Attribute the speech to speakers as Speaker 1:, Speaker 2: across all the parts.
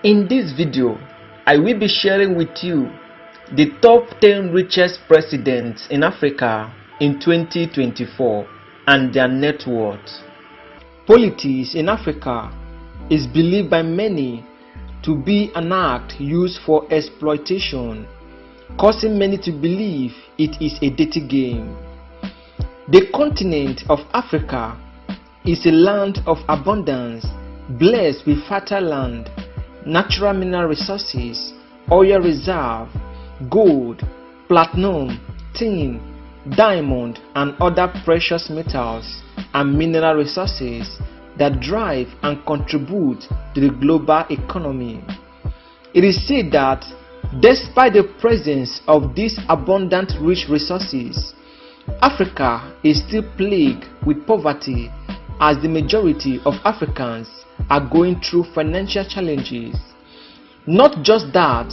Speaker 1: In this video, I will be sharing with you the top 10 richest presidents in Africa in 2024 and their net worth. Politics in Africa is believed by many to be an act used for exploitation, causing many to believe it is a dirty game. The continent of Africa is a land of abundance, blessed with fertile land, natural mineral resources, oil reserve, gold, platinum, tin, diamond, and other precious metals and mineral resources that drive and contribute to the global economy. It is said that despite the presence of these abundant rich resources, Africa is still plagued with poverty, as the majority of Africans are going through financial challenges. Not just that,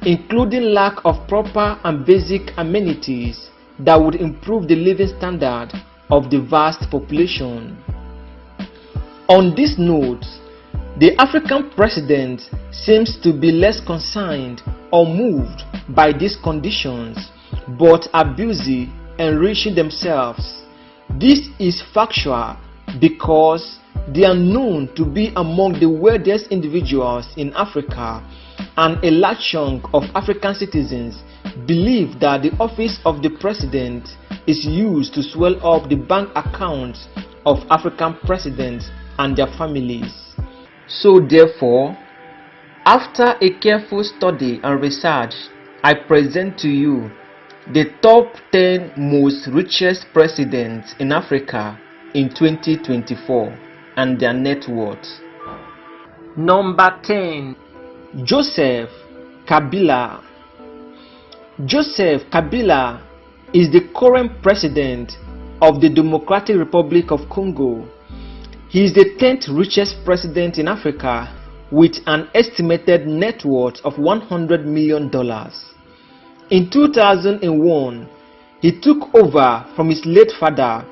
Speaker 1: including lack of proper and basic amenities that would improve the living standard of the vast population. On this note, the African president seems to be less concerned or moved by these conditions, but are busy enriching themselves. This is factual because they are known to be among the wealthiest individuals in Africa, and a large chunk of African citizens believe that the office of the president is used to swell up the bank accounts of African presidents and their families. So therefore, after a careful study and research, I present to you the top 10 most richest presidents in Africa in 2024 and their net worth. Number 10. Joseph Kabila. Joseph Kabila is the current president of the Democratic Republic of Congo. He is the 10th richest president in Africa with an estimated net worth of $100 million. In 2001, he took over from his late father,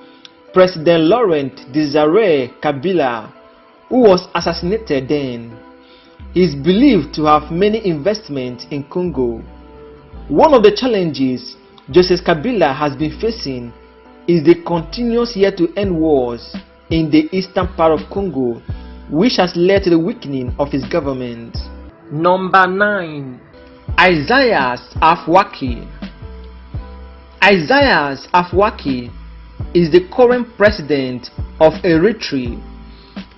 Speaker 1: President Laurent Desire Kabila, who was assassinated then. He is believed to have many investments in Congo. One of the challenges Joseph Kabila has been facing is the continuous year-to-end wars in the eastern part of Congo, which has led to the weakening of his government. Number 9. Isaias Afwerki. Isaias Afwerki is the current president of Eritrea.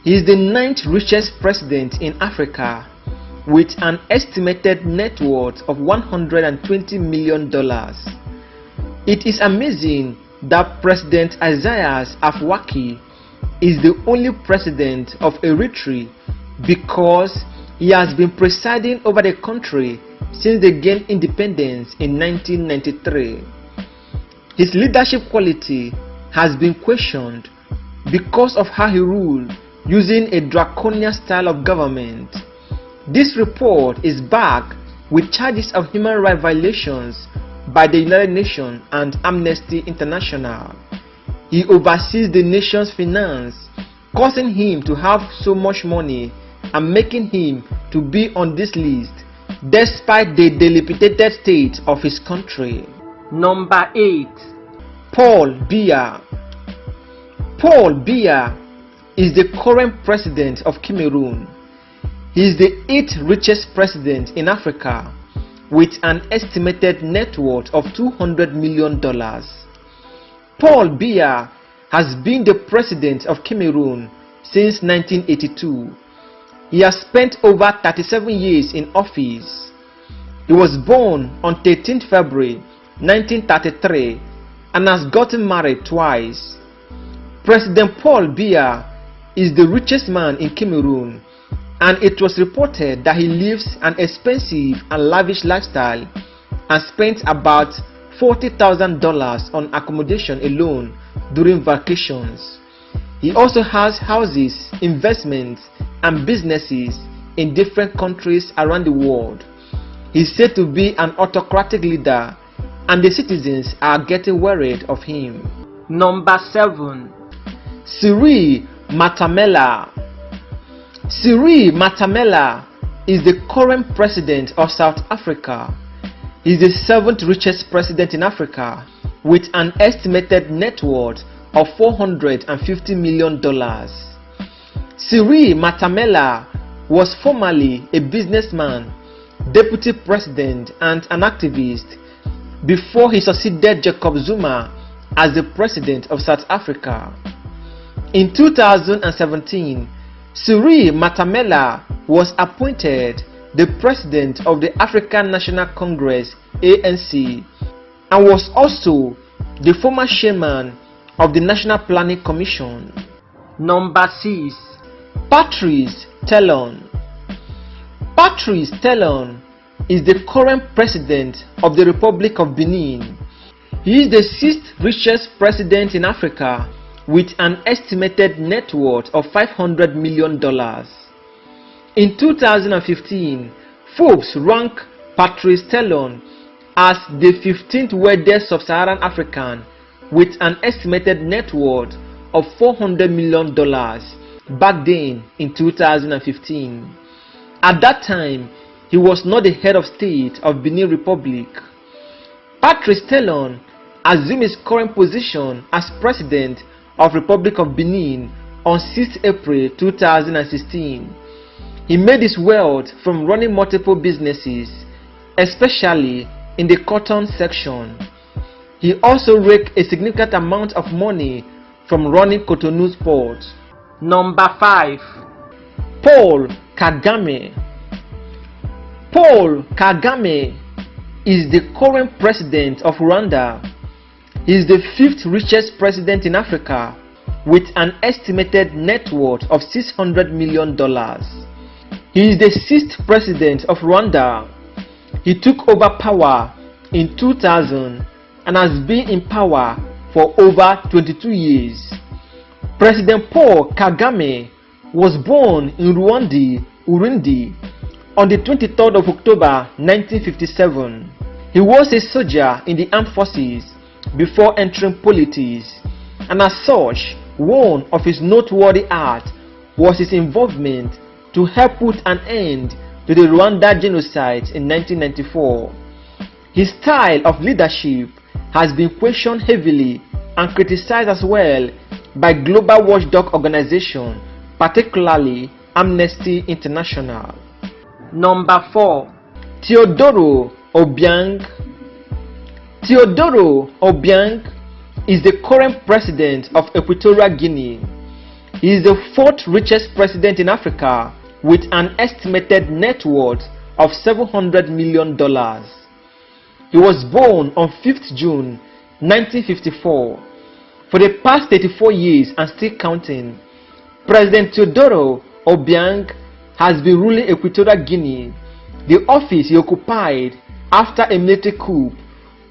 Speaker 1: He is the 9th richest president in Africa with an estimated net worth of $120 million. It is amazing that President Isaias Afwerki is the only president of Eritrea because he has been presiding over the country since they gained independence in 1993. His leadership quality has been questioned because of how he ruled using a draconian style of government. This report is backed with charges of human rights violations by the United Nations and Amnesty International. He oversees the nation's finance, causing him to have so much money and making him to be on this list despite the dilapidated state of his country. Number 8. Paul Biya. Paul Biya is the current president of Cameroon. He is the 8th richest president in Africa with an estimated net worth of $200 million. Paul Biya has been the president of Cameroon since 1982. He has spent over 37 years in office. He was born on 13 February 1933 and has gotten married twice. President Paul Biya is the richest man in Cameroon, and it was reported that he lives an expensive and lavish lifestyle and spent about $40,000 on accommodation alone during vacations. He also has houses, investments, and businesses in different countries around the world. He is said to be an autocratic leader, and the citizens are getting worried of him. Number 7. Cyril Matamela. Cyril Matamela is the current president of South Africa. He is the 7th richest president in Africa with an estimated net worth of $450 million. Cyril Matamela was formerly a businessman, deputy president and an activist before he succeeded Jacob Zuma as the president of South Africa. In 2017, Cyril Matamela was appointed the president of the African National Congress (ANC) and was also the former chairman of the National Planning Commission. Number 6. Patrice Talon. Patrice Talon is the current president of the Republic of Benin. He is the 6th richest president in Africa with an estimated net worth of $500 million. In 2015, Forbes ranked Patrice Talon as the 15th wealthiest sub-Saharan African with an estimated net worth of $400 million back then in 2015. At that time, he was not the head of state of Benin Republic. Patrice Talon assumed his current position as president of Republic of Benin on 6 April 2016. He made his wealth from running multiple businesses, especially in the cotton section. He also raked a significant amount of money from running Cotonou's port. Number 5. Paul Kagame. Paul Kagame is the current president of Rwanda. He is the 5th richest president in Africa with an estimated net worth of $600 million. He is the 6th president of Rwanda. He took over power in 2000 and has been in power for over 22 years. President Paul Kagame was born in Rwanda, Urundi, on the 23rd of October 1957. He was a soldier in the armed forces before entering politics, and as such, one of his noteworthy acts was his involvement to help put an end to the Rwanda genocide in 1994. His style of leadership has been questioned heavily and criticized as well by global watchdog organizations, particularly Amnesty International. Number 4. Teodoro Obiang. Teodoro Obiang is the current president of Equatorial Guinea. He is the 4th richest president in Africa with an estimated net worth of $700 million. He was born on 5th June 1954. For the past 34 years and still counting, President Teodoro Obiang has been ruling Equatorial Guinea, the office he occupied after a military coup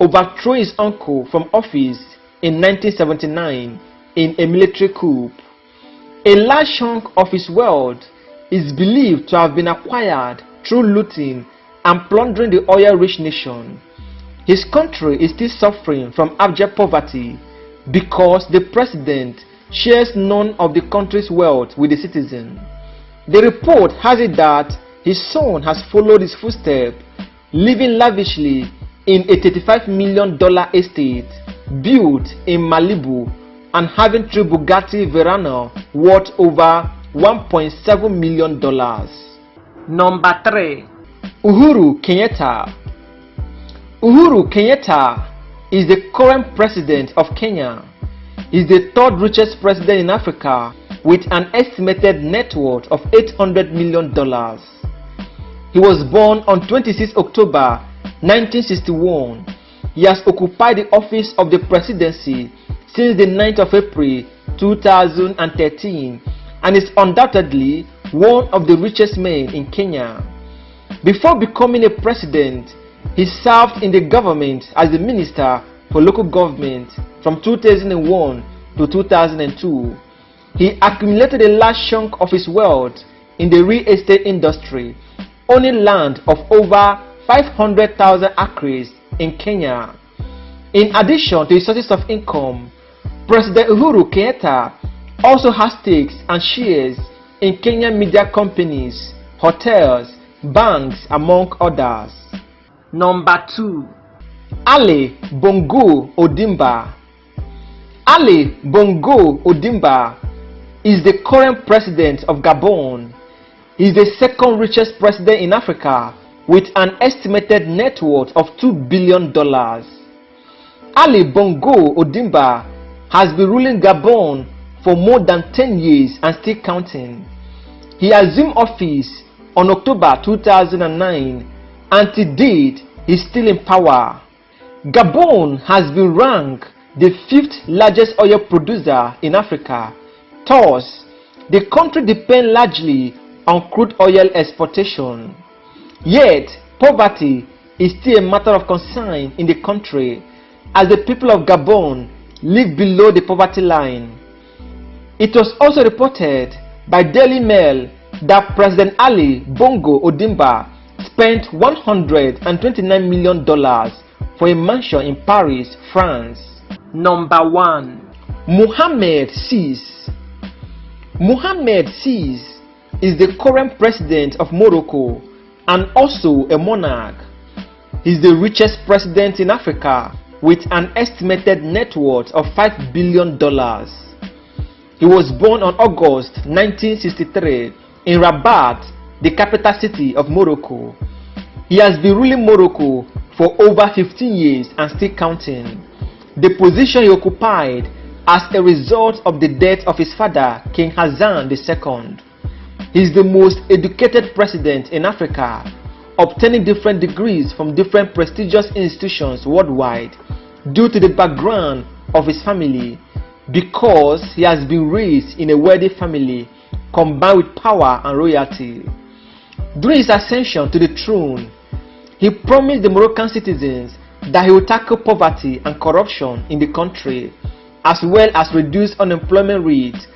Speaker 1: overthrowing his uncle from office in 1979 in a military coup. A large chunk of his wealth is believed to have been acquired through looting and plundering the oil-rich nation. His country is still suffering from abject poverty because the president shares none of the country's wealth with the citizen. The report has it that his son has followed his footsteps, living lavishly in a $35 million estate built in Malibu and having 3 Bugatti Verano worth over $1.7 million. Number 3. Uhuru Kenyatta. Uhuru Kenyatta is the current president of Kenya. He is the 3rd richest president in Africa with an estimated net worth of $800 million. He was born on 26 October 1961. He has occupied the office of the presidency since the 9th of April 2013 and is undoubtedly one of the richest men in Kenya. Before becoming a president, he served in the government as the Minister for Local Government from 2001 to 2002. He accumulated a large chunk of his wealth in the real estate industry, owning land of over 500,000 acres in Kenya. In addition to his sources of income, President Uhuru Kenyatta also has stakes and shares in Kenyan media companies, hotels, banks, among others. Number 2. Ali Bongo Ondimba. Ali Bongo Ondimba is the current president of Gabon. He is the second richest president in Africa with an estimated net worth of $2 billion. Ali Bongo Ondimba has been ruling Gabon for more than 10 years and still counting. He assumed office on October 2009 and to date he is still in power. Gabon has been ranked the 5th largest oil producer in Africa. Thus, the country depends largely on crude oil exportation. Yet, poverty is still a matter of concern in the country as the people of Gabon live below the poverty line. It was also reported by Daily Mail that President Ali Bongo Ondimba spent $129 million for a mansion in Paris, France. Number 1. Mohamed VI. Mohamed VI is the current president of Morocco and also a monarch. He is the richest president in Africa with an estimated net worth of $5 billion. He was born on August 1963 in Rabat, the capital city of Morocco. He has been ruling Morocco for over 15 years and still counting. The position he occupied as a result of the death of his father, King Hassan II. He is the most educated president in Africa, obtaining different degrees from different prestigious institutions worldwide due to the background of his family, because he has been raised in a wealthy family combined with power and royalty. During his ascension to the throne, he promised the Moroccan citizens that he would tackle poverty and corruption in the country, as well as reduce unemployment rate